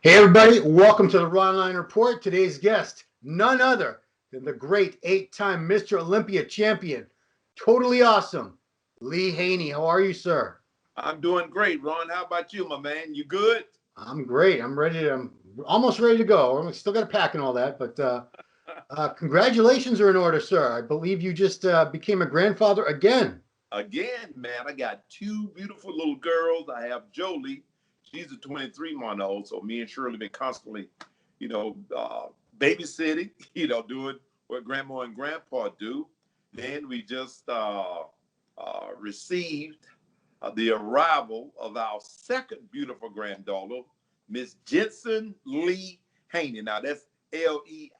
Hey everybody, welcome to the Ronline Report. Today's guest, none other than the great 8-time Mr. Olympia champion, totally awesome, Lee Haney. How are you, sir? I'm doing great, Ron. How about you, my man? You good? I'm great. I'm almost ready to go. I'm still got to pack and all that, but congratulations are in order, sir. I believe you just became a grandfather again. Again, man, I got two beautiful little girls. I have Jolie. She's a 23-month-old, so me and Shirley been constantly, you know, babysitting, doing what grandma and grandpa do. Then we just received the arrival of our second beautiful granddaughter, Miss Jensen Lee Haney. Now that's Leigh.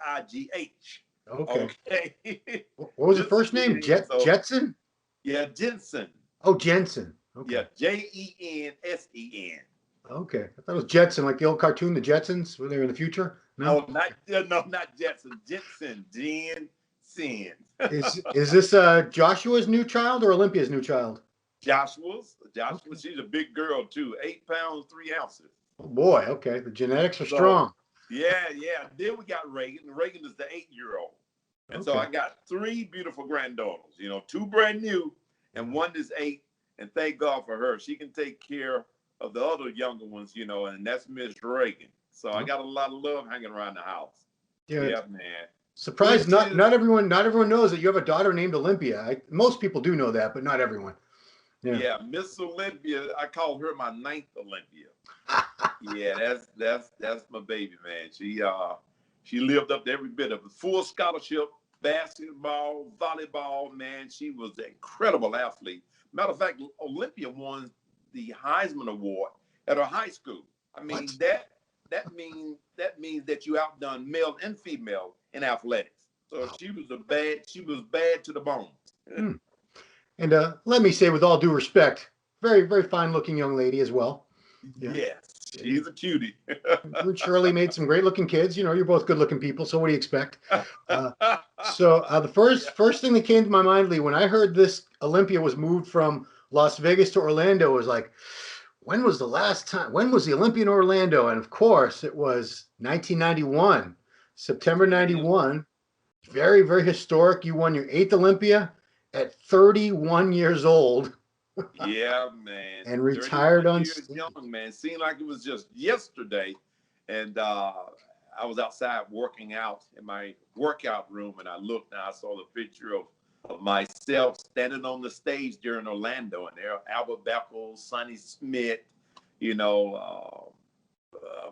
Okay. Okay. What was the Jensen first Lee name? Haney. So Jetson? yeah, Jensen. Oh, Jensen. Okay. Yeah, Jensen. Okay. I thought it was Jetson, like the old cartoon, the Jetsons, were they in the future? No? Oh, not Jetson. Jensen. Is this Joshua's new child or Olympia's new child? Joshua, Okay. she's a big girl too, 8 pounds 3 ounces. Oh boy, okay. The genetics are So strong. yeah. Then we got Reagan. Reagan is the 8-year-old. And so Okay. I got three beautiful granddaughters, two brand new and one is 8. And thank God for her. She can take care of the other younger ones, and that's Miss Reagan. So I Oh, got a lot of love hanging around the house. yeah. Yeah, man. Surprised Which not is, not everyone knows that you have a daughter named Olympia. Most people do know that, but not everyone. Yeah. yeah, Miss Olympia. I call her my ninth Olympia. Yeah, that's my baby, man. She lived up to every bit of it. Full scholarship, basketball, volleyball, man. She was an incredible athlete. Matter of fact, Olympia won the Heisman Award at her high school. I mean What? that means that you outdone male and female in athletics. So Wow. she was bad to the bone. Hmm. And let me say, with all due respect, very, very fine looking young lady as well. Yeah. Yes, You she's a cutie. and Shirley made some great looking kids. You're both good looking people. So what do you expect? So the first Yeah. first thing that came to my mind, Lee, when I heard this Olympia was moved from Las Vegas to Orlando, was like, when was the last time? When was the Olympia in Orlando? And of course, it was 1991, September Man, 91. Very, very historic. You won your eighth Olympia at 31 years old yeah, man. and retired 31 on years stage. young, man. Seemed like it was just yesterday. And I was outside working out in my workout room, and I looked and I saw the picture of myself standing on the stage during Orlando, and there Albert Beckles, Sonny Smith, you know,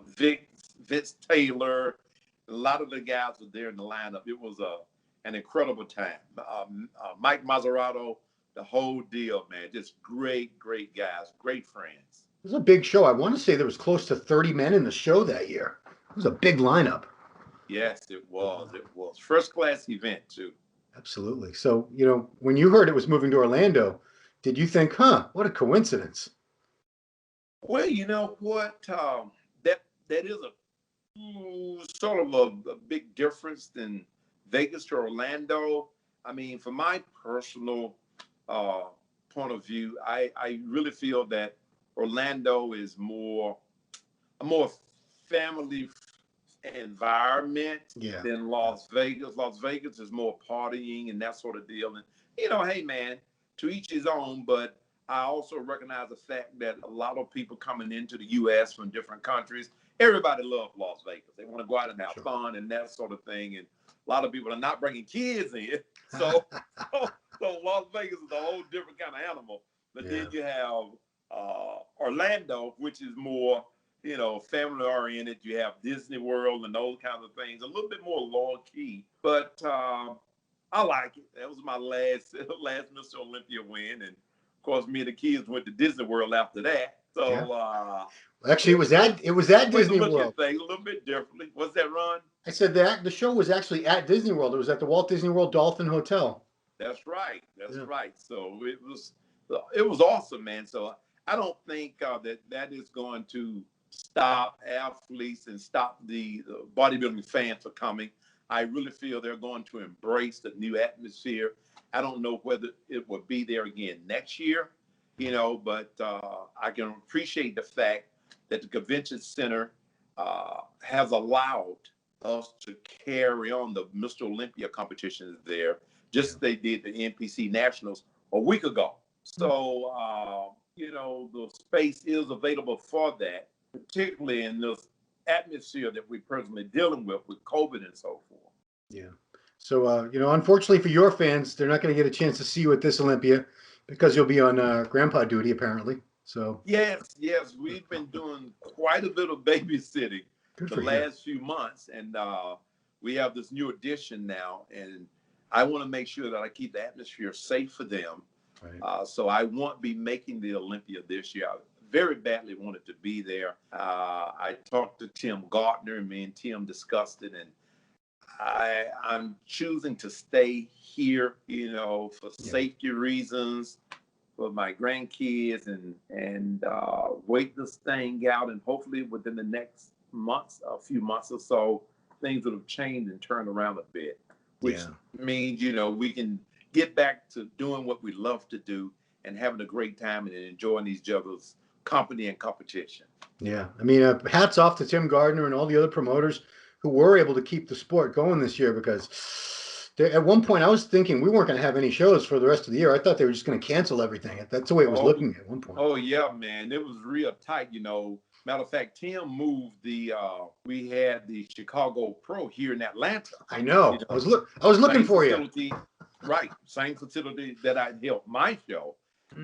Vic, Vince Taylor. A lot of the guys were there in the lineup. It was an incredible time. Mike Mazzarato, the whole deal, man. Just great, great guys, great friends. It was a big show. I want to say there was close to 30 men in the show that year. It was a big lineup. Yes, it was. It was first class event too. Absolutely. So, when you heard it was moving to Orlando, did you think, what a coincidence? Well, you know what? That is a sort of a big difference than Vegas to Orlando. I mean, from my personal uh, point of view, I really feel that Orlando is a more family environment Yeah. than Yeah. Las Vegas. Las Vegas is more partying and that sort of deal. And hey man, to each his own. But I also recognize the fact that a lot of people coming into the U.S. from different countries, everybody loves Las Vegas. They want to go out and have Sure. fun and that sort of thing. And a lot of people are not bringing kids in, so so Las Vegas is a whole different kind of animal. But then Yeah. you have Orlando, which is more family oriented. You have Disney World and those kinds of things, a little bit more low key. But I like it. That was my last Mr. Olympia win, and of course, me and the kids went to Disney World after that. Yeah. So Actually, it was it was at a way to Disney look World. at things a little bit differently. What's that, Ron? I said that the show was actually at Disney World. It was at the Walt Disney World Dolphin Hotel. That's right. That's Yeah. right. So it was awesome, man. So I don't think that is going to stop athletes and stop the bodybuilding fans from coming. I really feel they're going to embrace the new atmosphere. I don't know whether it will be there again next year, but I can appreciate the fact that the convention center has allowed us to carry on the Mr. Olympia competitions there. Yeah. Just they did the NPC Nationals a week ago. So, the space is available for that, particularly in this atmosphere that we're personally dealing with COVID and so forth. Yeah. So, unfortunately for your fans, they're not going to get a chance to see you at this Olympia because you'll be on grandpa duty, apparently. So, Yes, we've been doing quite a bit of babysitting good the for you. last few months, and we have this new addition now, and I want to make sure that I keep the atmosphere safe for them. Right. So I won't be making the Olympia this year. I very badly wanted to be there. I talked to Tim Gardner, and me and Tim discussed it, and I'm choosing to stay here, for safety reasons, for my grandkids, and wait this thing out, and hopefully within the next a few months or so, things would have changed and turned around a bit, which means we can get back to doing what we love to do and having a great time and enjoying each other's company and competition. Yeah. I mean, hats off to Tim Gardner and all the other promoters who were able to keep the sport going this year, because at one point I was thinking we weren't going to have any shows for the rest of the year. I thought they were just going to cancel everything. That's the way it was looking at one point. Oh yeah, man, it was real tight. Matter of fact, Tim moved we had the Chicago Pro here in Atlanta. I know. I was looking for you. Right, same facility that I held my show,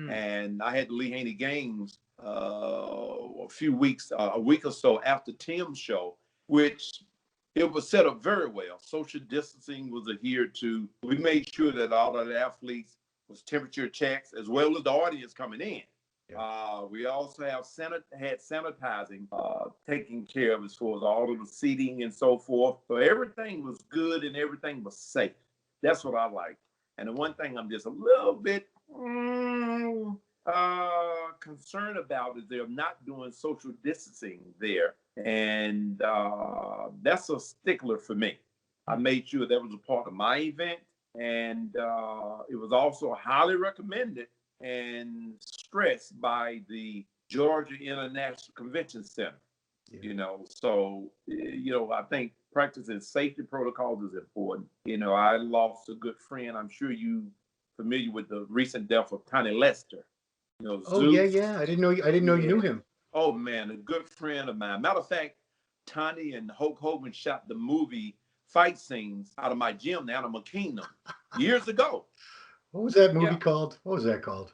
and I had the Lee Haney Games a week or so after Tim's show, which it was set up very well. Social distancing was adhered to. We made sure that all of the athletes was temperature checks as well as the audience coming in. Yeah. We also had sanitizing taken care of as far as all of the seating and so forth. So everything was good and everything was safe. That's what I like. And the one thing I'm just a little bit concerned about is they're not doing social distancing there. And that's a stickler for me. I made sure that was a part of my event. And it was also highly recommended and stressed by the Georgia International Convention Center. So I think practicing safety protocols is important. I lost a good friend. I'm sure you familiar with the recent death of Tiny Lester. Zeus. Yeah. I didn't know you knew him. Oh man, a good friend of mine. Matter of fact, Tiny and Hulk Hogan shot the movie fight scenes out of my gym, the Animal Kingdom, years ago. What was that movie called? What was that called?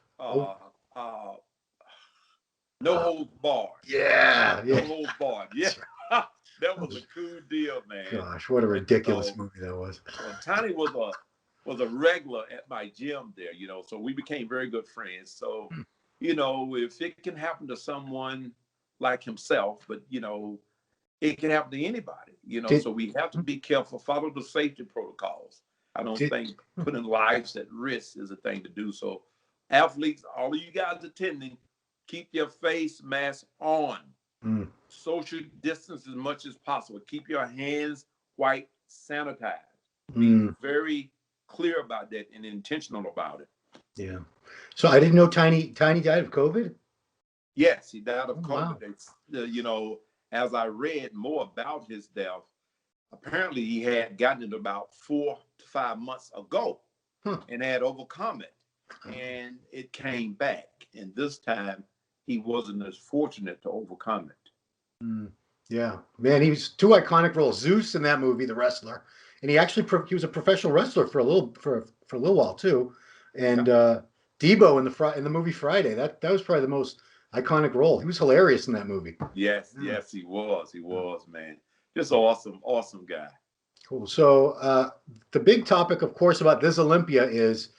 No Holds Barred. Yeah. No Holds Barred. Yeah. That was a cool deal, man. Gosh, what a ridiculous movie that was. Well, Tiny was a regular at my gym there, so we became very good friends. So, if it can happen to someone like himself, but it can happen to anybody, so we have to be careful, follow the safety protocols. I don't think putting lives at risk is a thing to do. So athletes, all of you guys attending, keep your face mask on. Social distance as much as possible. Keep your hands white, sanitized. Be very clear about that and intentional about it. Yeah. So I didn't know Tiny died of COVID? Yes, he died of COVID. Wow. As I read more about his death, apparently he had gotten it about 4 to 5 months ago and had overcome it. And it came back. And this time he wasn't as fortunate to overcome it. Yeah, man, he was 2 iconic roles. Zeus in that movie, the wrestler, and he was a professional wrestler for a little while too. And Debo in the movie Friday, that was probably the most iconic role. He was hilarious in that movie. Yes, he was. He was, man. Just awesome guy. Cool. So the big topic, of course, about this Olympia is,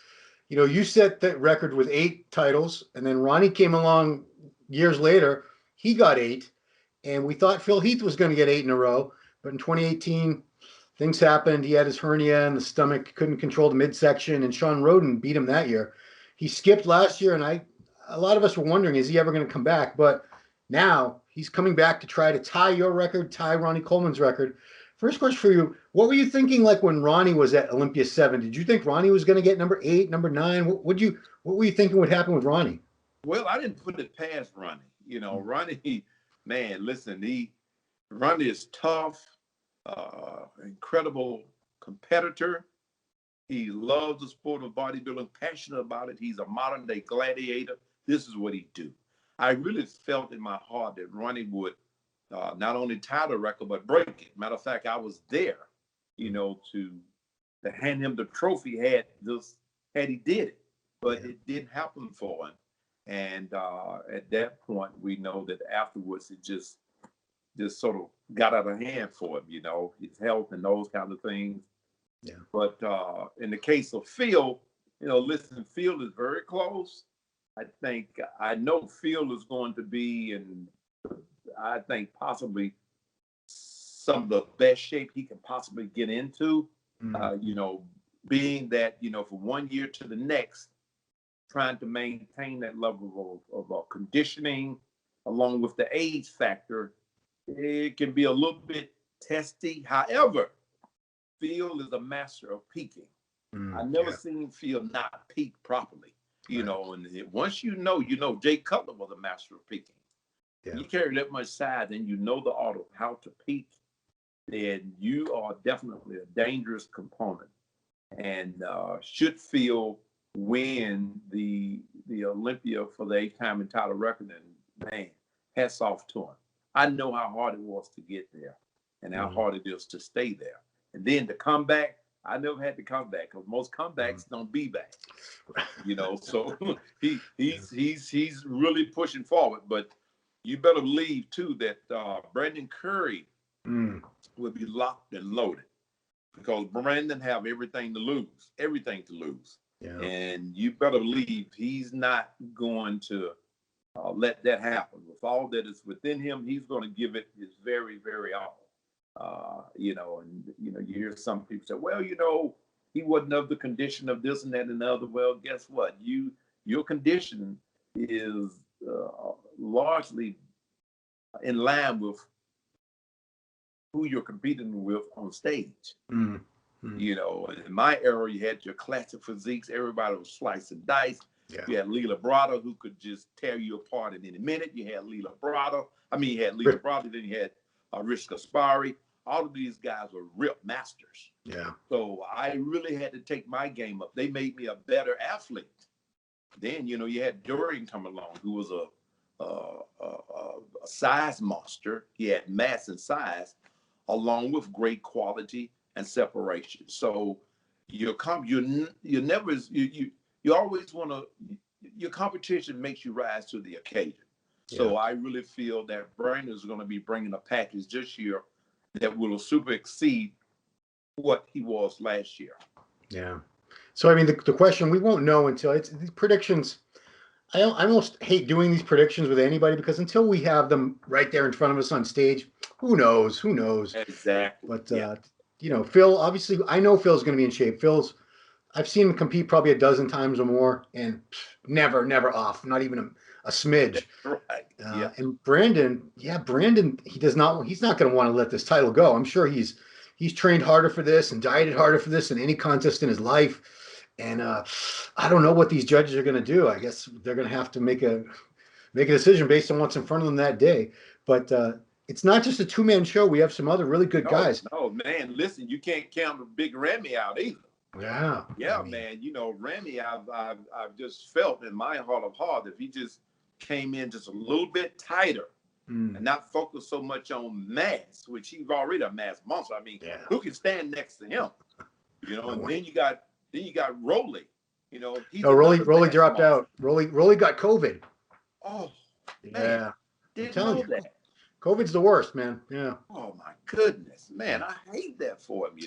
you set that record with 8 titles, and then Ronnie came along years later. He got 8, and we thought Phil Heath was going to get 8 in a row. But in 2018, things happened. He had his hernia in the stomach, couldn't control the midsection, and Sean Roden beat him that year. He skipped last year, and a lot of us were wondering, is he ever going to come back? But now he's coming back to try to tie your record, tie Ronnie Coleman's record. First question for you, what were you thinking like when Ronnie was at Olympia 7? Did you think Ronnie was going to get number 8, number 9? What were you thinking would happen with Ronnie? Well, I didn't put it past Ronnie. Ronnie, man, listen, Ronnie is tough, incredible competitor. He loves the sport of bodybuilding, passionate about it. He's a modern day gladiator. This is what he do. I really felt in my heart that Ronnie would not only tie the record, but break it. Matter of fact, I was there, to hand him the trophy had he did it, but it didn't happen for him. And at that point, we know that afterwards it just sort of got out of hand for him, his health and those kind of things. Yeah. But in the case of Phil, listen, Phil is very close. I know Phil is going to be in, I think, possibly some of the best shape he can possibly get into. Being that, from 1 year to the next, trying to maintain that level of conditioning along with the age factor, it can be a little bit testy. However, Phil is a master of peaking. I've never seen Phil not peak properly, and once Jay Cutler was a master of peaking. Yeah. You carry that much size and the art of how to peak, then you are definitely a dangerous component. And should Phil win the Olympia for the 8th time in title record, and man, hats off to him. I know how hard it was to get there and how hard it is to stay there. And then to come back, I never had to come back because most comebacks don't be back. So he's really pushing forward. But you better believe too that Brandon Curry will be locked and loaded because Brandon have everything to lose. Yeah. And you better believe he's not going to let that happen. With all that is within him, he's going to give it his very, very all. You hear some people say, well, he wasn't of the condition of this and that and the other. Well, guess what? Your condition is largely in line with who you're competing with on stage. In my era, you had your classic physiques. Everybody was slice and dice. Yeah. You had Lee Labrada, who could just tear you apart in any minute. You had Lee Labrada. Then you had Rich Gaspari. All of these guys were real masters. Yeah. So I really had to take my game up. They made me a better athlete. Then, you had Dorian come along, who was a size monster. He had mass and size, along with great quality and separation. So you always want to. Your competition makes you rise to the occasion. Yeah. So I really feel that Brandon is going to be bringing a package this year that will super exceed what he was last year. Yeah. So, I mean, the question, we won't know until it's these predictions. I almost hate doing these predictions with anybody because until we have them right there in front of us on stage, who knows? Exactly. But, Phil, obviously, I know Phil's going to be in shape. I've seen him compete probably a dozen times or more and never off, not even a smidge. Right. And Brandon, he's not going to want to let this title go. I'm sure he's trained harder for this and dieted harder for this than any contest in his life. And I don't know what these judges are going to do. I guess they're going to have to make a decision based on what's in front of them that day. But it's not just a two-man show. We have some other really good guys. No, man, listen, you can't count Big Ramy out either. Yeah, man. Ramy, I've just felt in my heart of heart, if he just came in just a little bit tighter and not focus so much on mass, which he's already a mass monster. I mean, who can stand next to him? And then you got Rolly. Rolly dropped out. Rolly got COVID. Oh, yeah. Man, didn't know that. COVID's the worst, man. Yeah. Oh my goodness, man, I hate that for him.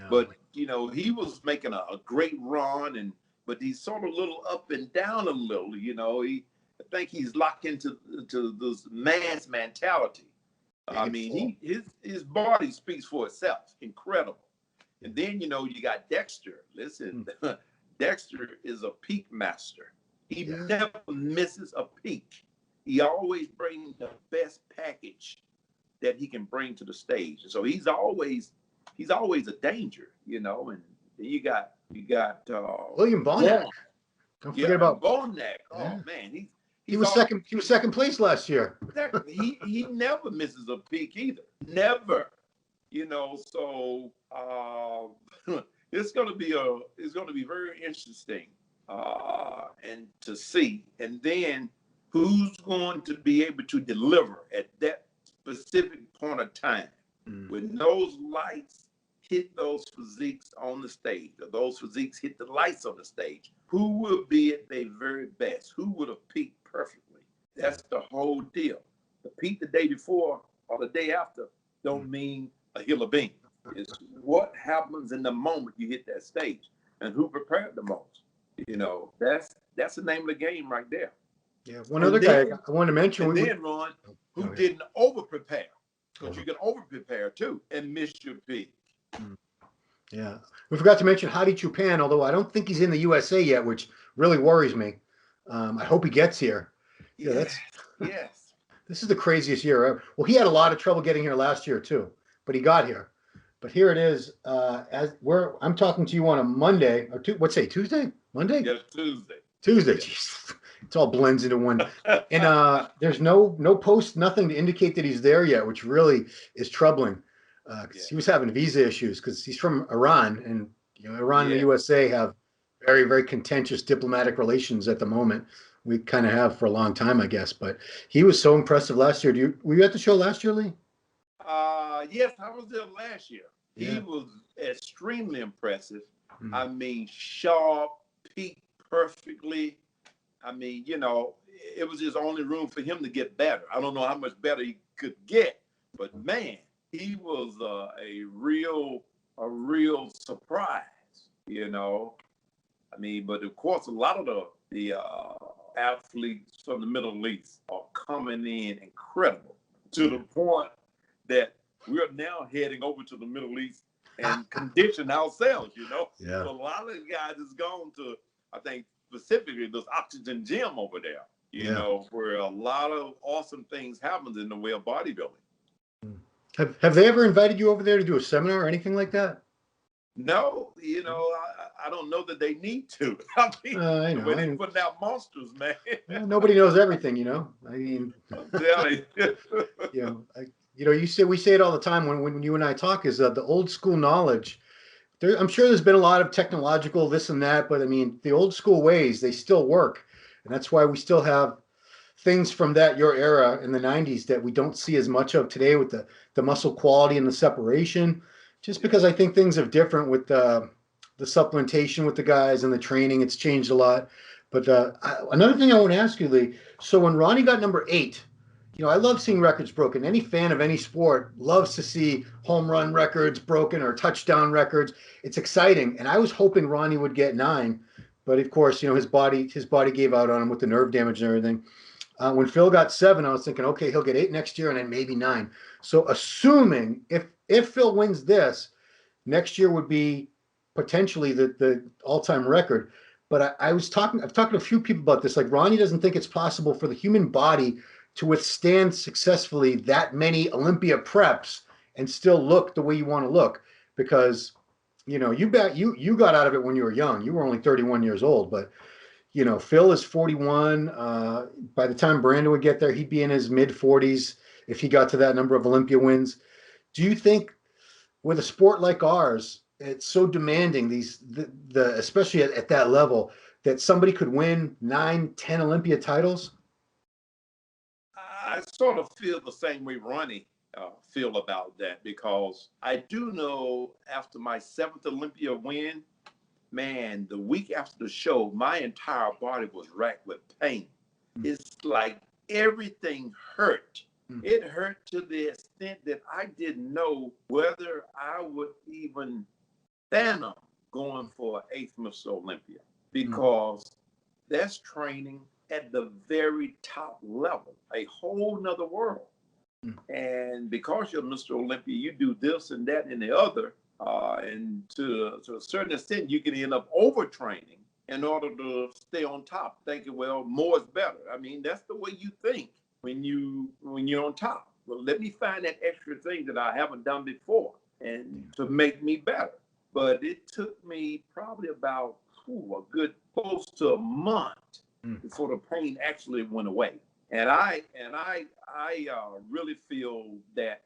But he was making a great run, but he's sort of a little up and down a little. I think he's locked into this man's mentality. I mean, his body speaks for itself. Incredible. And then you got Dexter. Listen, Dexter is a peak master. He never misses a peak. He always brings the best package that he can bring to the stage. So he's always a danger, And then you got William Bonac. Don't forget about Bonac. Oh man, He He's was always second. He was second place last year. exactly. He never misses a peak either. Never. You know, so it's gonna be very interesting and to see. And then who's going to be able to deliver at that specific point of time when those lights hit those physiques on the stage, or those physiques hit the lights on the stage? Who will be at their very best? Who would have peaked perfectly? That's the whole deal. The peak the day before or the day after don't mean a hill of beans. It's what happens in the moment you hit that stage and who prepared the most. You know, that's the name of the game right there. Yeah. One And other guy then, I wanted to mention. Ron, Go who ahead. didn't over prepare, because you can over prepare too and miss your peak. Yeah. We forgot to mention Hadi Chupan, although I don't think he's in the USA yet, which really worries me. I hope he gets here. Yeah, Yes, yes. this is the craziest year ever. Well, he had a lot of trouble getting here last year too, but he got here. But here it is. I'm talking to you on a Monday or Tuesday, Monday, Yeah, Tuesday. Tuesday. Yeah. Jeez. It all blends into one. And there's no post, nothing to indicate that he's there yet, which really is troubling. Because he was having visa issues because he's from Iran, and Iran and the USA have very, very contentious diplomatic relations at the moment. We kind of have for a long time, I guess. But he was so impressive last year. Were you at the show last year, Lee? Yes, I was there last year. Yeah. He was extremely impressive. Mm. I mean, sharp, peaked perfectly. I mean, it was just only room for him to get better. I don't know how much better he could get, but man, he was a real surprise. I mean, but of course, a lot of the athletes from the Middle East are coming in incredible to the point that we're now heading over to the Middle East and condition ourselves. Yeah. So a lot of the guys has gone to, I think, specifically this oxygen gym over there, where a lot of awesome things happens in the way of bodybuilding. Have they ever invited you over there to do a seminar or anything like that? No, I don't know that they need to. I mean, I know. the way they putting out monsters, man. Well, nobody knows everything, I mean, I'm telling you. we say it all the time when you and I talk is the old school knowledge. I'm sure there's been a lot of technological this and that, but I mean, the old school ways, they still work. And that's why we still have things from your era in the 90s that we don't see as much of today with the muscle quality and the separation. Just because I think things are different with the supplementation with the guys and the training, it's changed a lot. But another thing I want to ask you, Lee. So when Ronnie got number 8, I love seeing records broken. Any fan of any sport loves to see home run records broken or touchdown records. It's exciting, and I was hoping Ronnie would get 9, but of course, his body gave out on him with the nerve damage and everything. When Phil got 7, I was thinking, okay, he'll get 8 next year and then maybe 9. So assuming if Phil wins this, next year would be potentially the all-time record. But I've talked to a few people about this. Like Ronnie doesn't think it's possible for the human body to withstand successfully that many Olympia preps and still look the way you want to look, because you got out of it when you were young. You were only 31 years old, but Phil is 41. By the time Brandon would get there, he'd be in his mid 40s if he got to that number of Olympia wins. Do you think with a sport like ours, it's so demanding, especially at that level, that somebody could win 9, 10 Olympia titles? I sort of feel the same way Ronnie feel about that, because I do know after my 7th Olympia win, man, the week after the show, my entire body was racked with pain. It's like everything hurt. It hurt to the extent that I didn't know whether I would even fathom going for 8th Mr. Olympia, because that's training at the very top level, a whole nother world. And because you're Mr. Olympia, you do this and that and the other. And to a certain extent, you can end up overtraining in order to stay on top, thinking, well, more is better. I mean, that's the way you think when you're on top. Well, let me find that extra thing that I haven't done before and to make me better. But it took me probably about a good close to a month before the pain actually went away. And I really feel that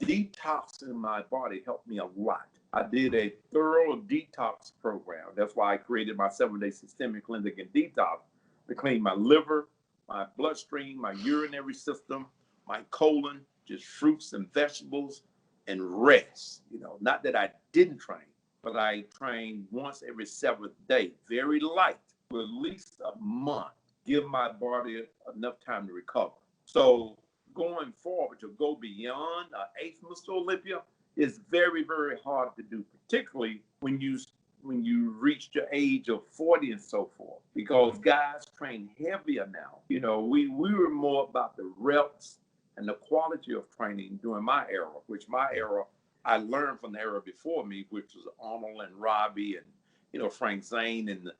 detoxing my body helped me a lot. I did a thorough detox program. That's why I created my 7-day systemic cleansing and detox to clean my liver, my bloodstream, my urinary system, my colon, just fruits and vegetables, and rest. You know, not that I didn't train, but I trained once every 7th day, very light, for at least a month, give my body enough time to recover. So going forward to go beyond eighth Mr. Olympia is very, very hard to do, particularly when you reach the age of 40 and so forth, because guys train heavier now. You know, we were more about the reps and the quality of training during my era, which my era, I learned from the era before me, which was Arnold and Robbie and, you know, Frank Zane and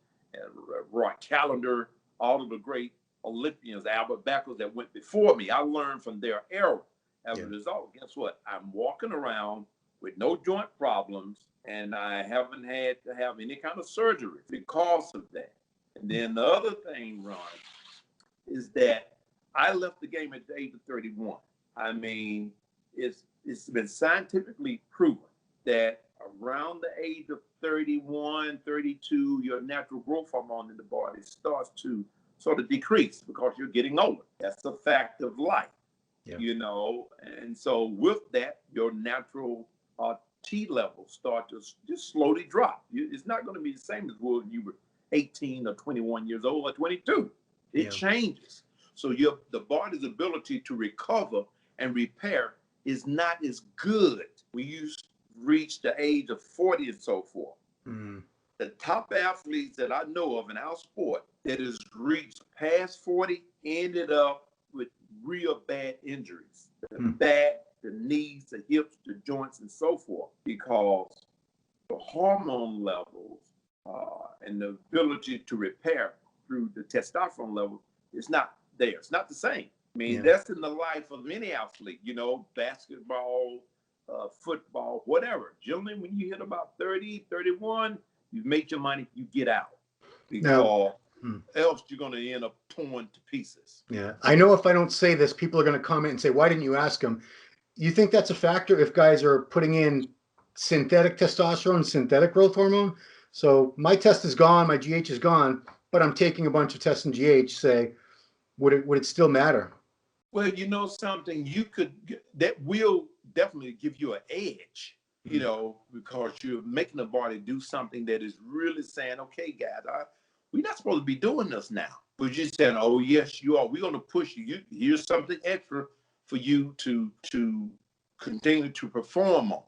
Roy Callender, all of the great Olympians, Albert Beckles that went before me. I learned from their era. As a result, guess what? I'm walking around with no joint problems, and I haven't had to have any kind of surgery because of that. And then the other thing, Ron, is that I left the game at the age of 31. I mean, it's been scientifically proven that around the age of 31, 32, your natural growth hormone in the body starts to sort of decrease because you're getting older. That's a fact of life, you know. And so with that, your natural T levels start to just slowly drop. It's not going to be the same as when you were 18 or 21 years old or 22. It changes. So the body's ability to recover and repair is not as good when you reach the age of 40 and so forth. The top athletes that I know of in our sport that has reached past 40 ended up with real bad injuries. The back, the knees, the hips, the joints, and so forth, because the hormone levels and the ability to repair through the testosterone level is not there. It's not the same. I mean, that's in the life of any athlete, you know, basketball, football, whatever. Generally, when you hit about 30, 31, you've made your money, you get out. Because else you're going to end up torn to pieces. Yeah. I know if I don't say this, people are going to comment and say, why didn't you ask him? You think that's a factor if guys are putting in synthetic testosterone, synthetic growth hormone? So my test is gone, my GH is gone, but I'm taking a bunch of tests in GH, say, would it still matter? Well, you know something, that will definitely give you an edge, you know, because you're making the body do something that is really saying, okay, guys, we're not supposed to be doing this now. But you're saying, oh, yes, you are. We're going to push you. Here's something extra for you to continue to perform on.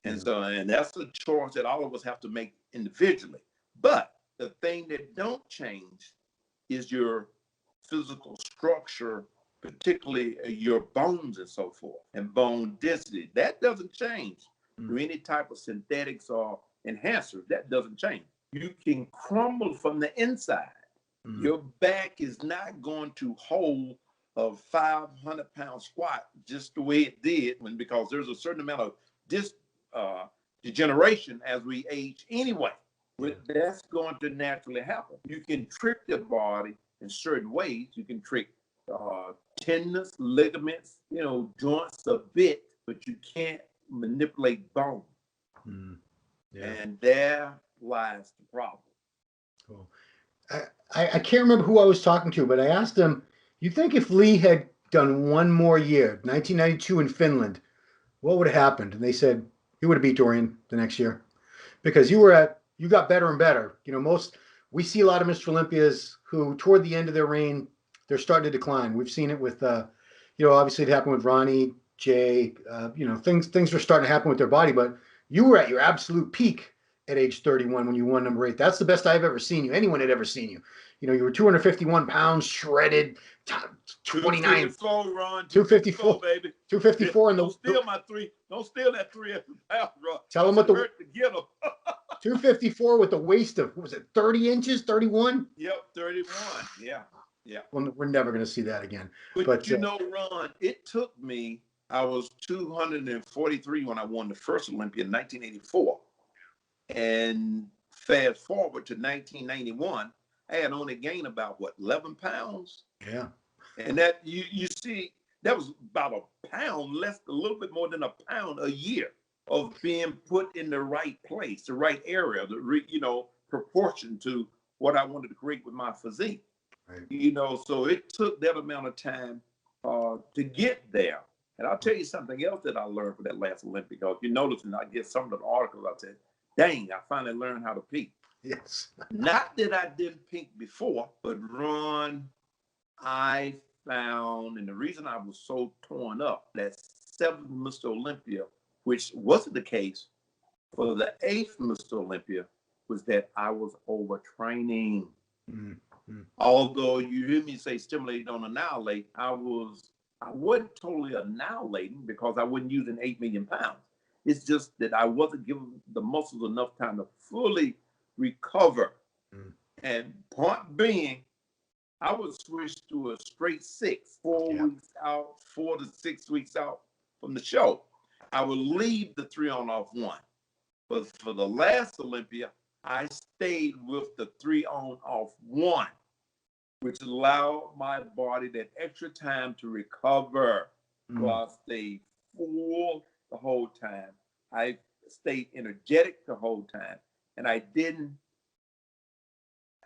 And so, and that's a choice that all of us have to make individually. But the thing that don't change is your physical structure, particularly your bones and so forth, and bone density. That doesn't change through any type of synthetics or enhancers. That doesn't change. You can crumble from the inside. Your back is not going to hold a 500-pound squat just the way it did, because there's a certain amount of degeneration as we age anyway. That's going to naturally happen. You can trick the body in certain ways. You can trick tendons, ligaments, you know, joints a bit, but you can't manipulate bone. And there lies the problem. Cool. I can't remember who I was talking to, but I asked him, you think if Lee had done one more year, 1992 in Finland, what would have happened? And they said he would have beat Dorian the next year, because you got better and better. You know, we see a lot of Mr. Olympias who toward the end of their reign, they're starting to decline. We've seen it with, you know, obviously it happened with Ronnie, Jay, you know, things were starting to happen with their body, but you were at your absolute peak at age 31 when you won number 8. That's the best I've ever seen you. Anyone had ever seen you. You know, you were 251 pounds, shredded, 29. 254, Ron. 254, baby. 254. Don't steal my three. Don't steal that 3 extra pounds, Ron. Tell them what the hurt to get them. 254 with a waist of, what was it, 30 inches, 31? Yep, 31. Yeah. Well, we're never going to see that again. But you know, Ron, it took me, I was 243 when I won the first Olympia in 1984. And fast forward to 1991, I had only gained about what, 11 pounds. Yeah. And that you see, that was about a pound less, a little bit more than a pound a year of being put in the right place, the right area, proportion to what I wanted to create with my physique. Right. So it took that amount of time to get there. And I'll tell you something else that I learned for that last Olympic. If you notice, and I get some of the articles, I said, dang, I finally learned how to peak. Yes. Not that I didn't peak before, but Ron, I found, and the reason I was so torn up, that 7th Mr. Olympia, which wasn't the case for the 8th Mr. Olympia, was that I was overtraining. Mm-hmm. Although you hear me say stimulate, don't annihilate, I wasn't totally annihilating because I wasn't using 8 million pounds. It's just that I wasn't giving the muscles enough time to fully recover. Mm. And point being, I would switch to a straight 6, 4 weeks out, 4 to 6 weeks out from the show. I would leave the 3 on off 1. But for the last Olympia, I stayed with the 3 on off 1, which allowed my body that extra time to recover. So I stayed full the whole time. I stayed energetic the whole time. And I didn't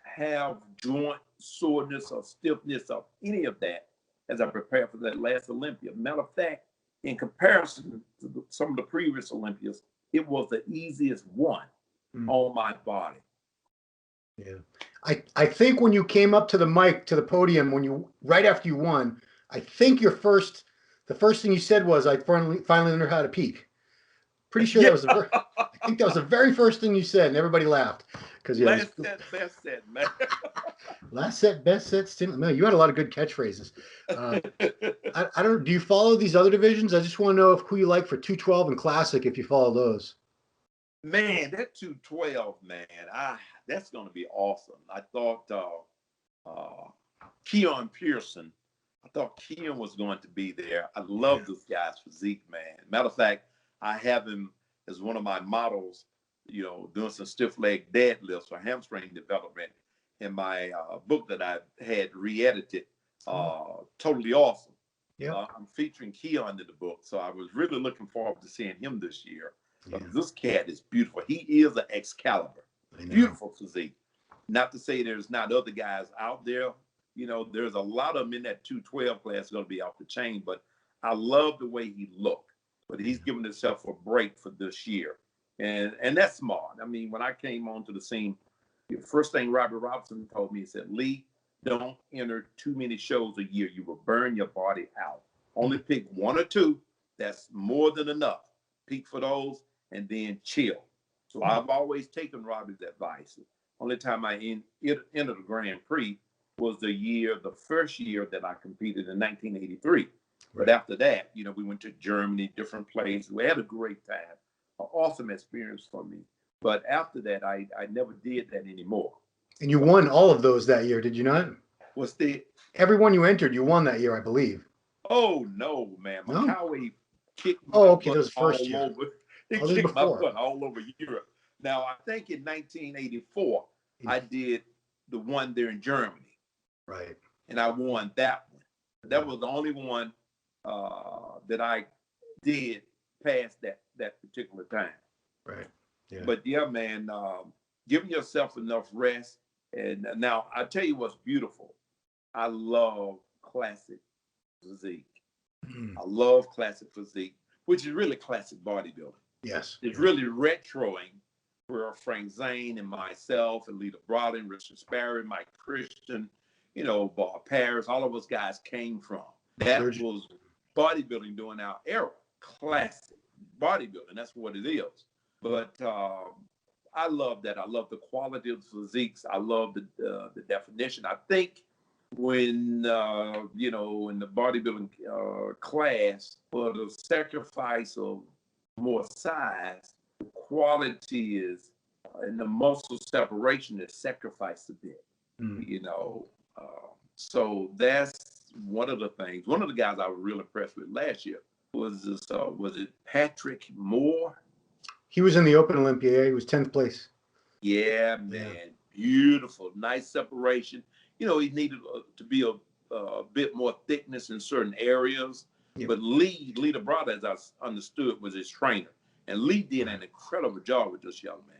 have joint soreness or stiffness or any of that as I prepared for that last Olympia. Matter of fact, in comparison to some of the previous Olympias, it was the easiest one on my body. Yeah. I think when you came up to the mic, to the podium, right after you won, I think the first thing you said was, I finally learned how to peak. Pretty sure I think that was the very first thing you said, and everybody laughed. Because last set, best set, man. Last set, best set, man, you had a lot of good catchphrases. I don't. Do you follow these other divisions? I just want to know who you like for 212 and Classic, if you follow those. Man, that 212, man, that's going to be awesome. I thought Keon Pearson, I thought Keon was going to be there. I love this guy's physique, man. Matter of fact, I have him as one of my models, doing some stiff leg deadlifts for hamstring development in my book that I had re-edited. Totally awesome. Yeah. I'm featuring Keon in the book, so I was really looking forward to seeing him this year. This cat is beautiful. He is an Excalibur. Beautiful physique. Not to say there's not other guys out there. There's a lot of them in that 212 class going to be off the chain, but I love the way he looked. But he's given himself a break for this year. And that's smart. I mean, when I came onto the scene, the first thing Robert Robinson told me, he said, Lee, don't enter too many shows a year. You will burn your body out. Only pick 1 or 2. That's more than enough. Peak for those and then chill. So I've always taken Robbie's advice. Only time I entered the Grand Prix was the first year that I competed in 1983. Right. But after that, we went to Germany, different places. We had a great time, an awesome experience for me. But after that, I never did that anymore. And you won all of those that year, did you not? Everyone you entered, you won that year, I believe. Oh, no, man. Macaulay kicked my butt that was first all year. over. He kicked my butt all over Europe. Now, I think in 1984, I did the one there in Germany. Right. And I won that one. That was the only one that I did past that particular time. Right. Yeah. But yeah, man, giving yourself enough rest. And now I tell you what's beautiful. I love classic physique. I love classic physique, which is really classic bodybuilding. Yes. It's really retroing where Frank Zane and myself and Lita Brodin, Richard Sparrow, Mike Christian, Bob Paris, all of us guys came from. That was bodybuilding during our era. Classic bodybuilding. That's what it is. But I love that. I love the quality of the physiques. I love the definition. I think when, in the bodybuilding class, for the sacrifice of more size, the quality is, and the muscle separation is sacrificed a bit, so that's one of the things. One of the guys I was real impressed with last year was it Patrick Moore? He was in the Open Olympia. He was 10th place. Yeah, man. beautiful, nice separation. You know, he needed to be a bit more thickness in certain areas. Yep. But Lee the brother, as I understood, was his trainer. And Lee did an incredible job with this young man.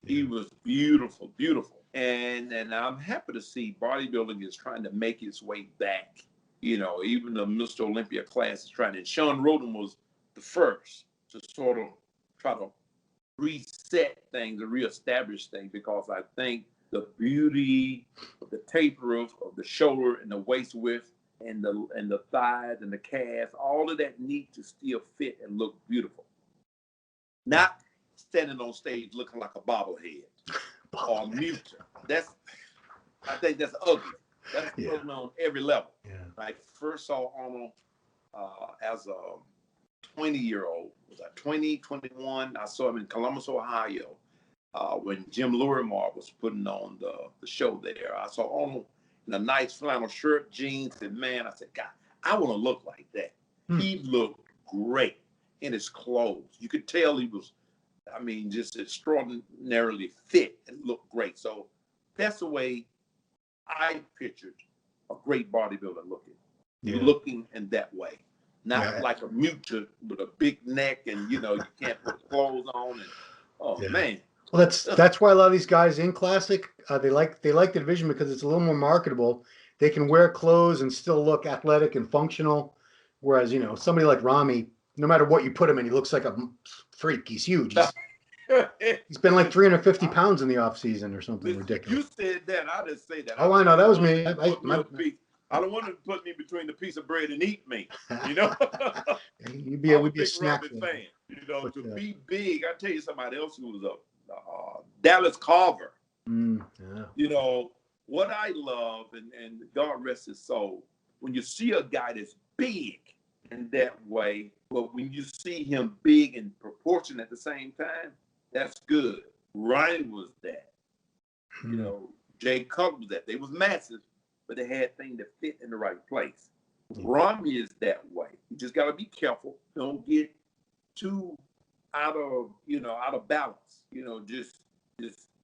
He was beautiful, beautiful. And I'm happy to see bodybuilding is trying to make its way back. You know, even the Mr. Olympia class is trying. And Sean Roden was the first to sort of try to reset things and reestablish things, because I think the beauty of the taper of the shoulder and the waist width and the thighs and the calves, all of that need to still fit and look beautiful. Not standing on stage looking like a bobblehead or a mute. I think that's ugly. That's ugly on every level. Yeah. I first saw Arnold as a 20-year-old. Was I 20, 21? I saw him in Columbus, Ohio, when Jim Lurimar was putting on the show there. I saw Arnold in a nice flannel shirt, jeans, and man, I said, God, I want to look like that. He looked great in his clothes. You could tell he was, I mean, just extraordinarily fit and looked great. So that's the way I pictured a great bodybuilder looking. Yeah. Looking in that way. Not like a mute with a big neck and, you know, you can't put clothes on. And man. Well, that's why a lot of these guys in Classic, they like the division because it's a little more marketable. They can wear clothes and still look athletic and functional. Whereas, you know, somebody like Rami, no matter what you put him in, he looks like a freak. He's huge. He's been like 350 pounds in the off season or something ridiculous. You said that. I didn't say that. Oh, I know. That was me. I don't want to put me between the piece of bread and eat me. You know, we'd be a snack fan. You know, to be big. I tell you, somebody else who was a Dallas Carver. You know what I love, and God rest his soul. When you see a guy that's big in that way, but when you see him big in proportion at the same time, that's good. Ronnie was that. You know, Jay Cutler was that. They was massive, but they had things that fit in the right place. Ronnie is that way. You just got to be careful. Don't get too out of balance. You know, just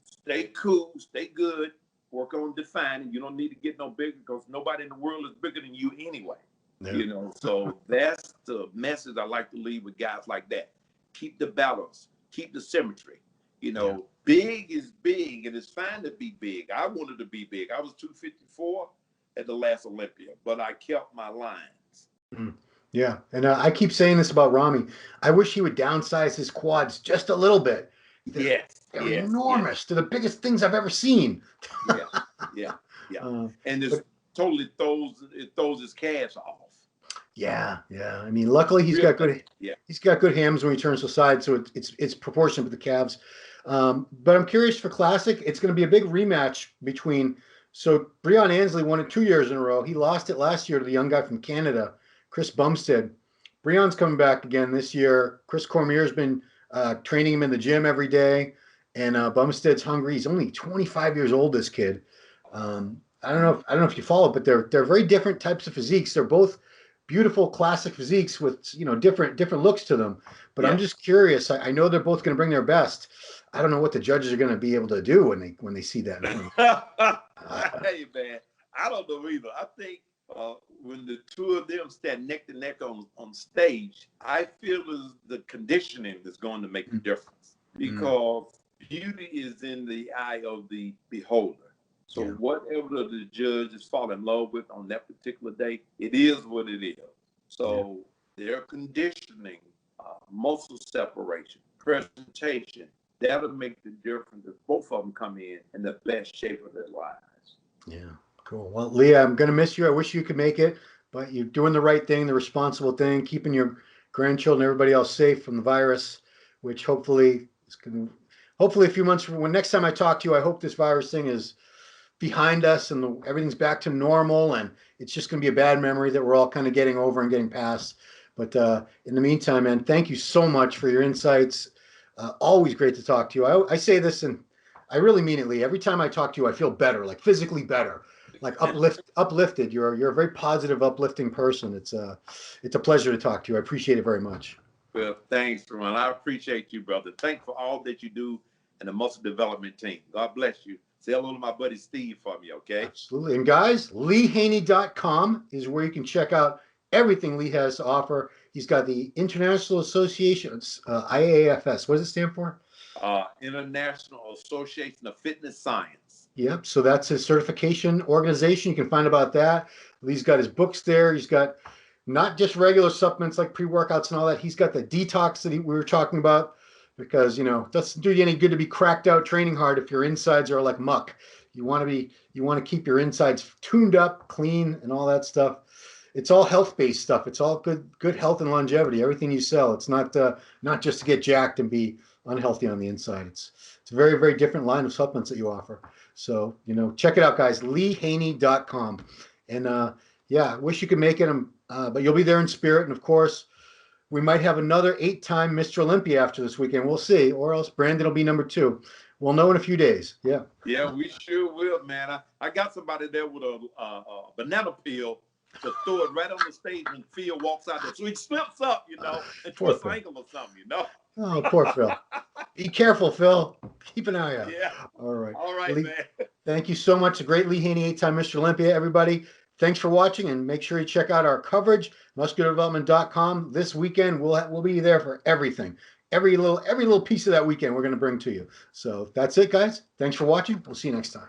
stay cool, stay good, work on defining. You don't need to get no bigger because nobody in the world is bigger than you anyway. Yeah. You know, so that's the message I like to leave with guys like that. Keep the balance, keep the symmetry. You know, big is big, and it's fine to be big. I wanted to be big. I was 254 at the last Olympia, but I kept my lines. Yeah, and I keep saying this about Rami. I wish he would downsize his quads just a little bit. They're enormous. Yes. They're the biggest things I've ever seen. Yeah. And it totally throws his calves off. Yeah. I mean, luckily he's got good hams when he turns to the side, so it's proportionate with the calves. But I'm curious for Classic. It's going to be a big rematch between. So Breon Ansley won it 2 years in a row. He lost it last year to the young guy from Canada, Chris Bumstead. Breon's coming back again this year. Chris Cormier's been training him in the gym every day, and Bumstead's hungry. He's only 25 years old. This kid. I don't know if you follow, but they're very different types of physiques. They're both beautiful classic physiques with different looks to them. But I'm just curious. I know they're both going to bring their best. I don't know what the judges are going to be able to do when they see that. Hey man, I don't know either. I think when the two of them stand neck to neck on stage, I feel is the conditioning that's going to make the difference, because beauty is in the eye of the beholder. So whatever the judges fall in love with on that particular day, it is what it is. So their conditioning, muscle separation, presentation, that'll make the difference if both of them come in the best shape of their lives. Yeah, cool. Well, Leah, I'm going to miss you. I wish you could make it, but you're doing the right thing, the responsible thing, keeping your grandchildren, everybody else safe from the virus, which hopefully a few months from when next time I talk to you, I hope this virus thing is behind us and everything's back to normal, and it's just going to be a bad memory that we're all kind of getting over and getting past. But in the meantime, man, thank you so much for your insights. Always great to talk to you. I say this, and I really mean it, Lee. Every time I talk to you, I feel better, like physically better, like uplifted. You're a very positive, uplifting person. It's a pleasure to talk to you. I appreciate it very much. Well, thanks, Ron. I appreciate you, brother. Thanks for all that you do in the muscle development team. God bless you. Say hello to my buddy Steve for me, okay? Absolutely. And guys, leehaney.com is where you can check out everything Lee has to offer. He's got the International Association, IAFS. What does it stand for? International Association of Fitness Science. Yep. So that's his certification organization. You can find about that. Lee's got his books there. He's got not just regular supplements like pre-workouts and all that. He's got the detox that we were talking about because, it doesn't do you any good to be cracked out training hard if your insides are like muck. You want to keep your insides tuned up, clean, and all that stuff. It's all health-based stuff. It's all good health and longevity. Everything you sell, it's not just to get jacked and be unhealthy on the inside. It's a very, very different line of supplements that you offer. So, check it out, guys, leehaney.com. And yeah, I wish you could make it, but you'll be there in spirit. And of course, we might have another 8-time Mr. Olympia after this weekend. We'll see. Or else Brandon will be number 2. We'll know in a few days. Yeah. Yeah, we sure will, man. I got somebody there with a banana peel to throw it right on the stage when Phil walks out there. So he slips up, and twists ankle or something, Oh, poor Phil. Be careful, Phil. Keep an eye out. Yeah. All right. All right, Lee, man. Thank you so much. The great Lee Haney, 8-time Mr. Olympia, everybody. Thanks for watching, and make sure you check out our coverage, musculardevelopment.com. This weekend, we'll be there for everything. Every little piece of that weekend we're going to bring to you. So that's it, guys. Thanks for watching. We'll see you next time.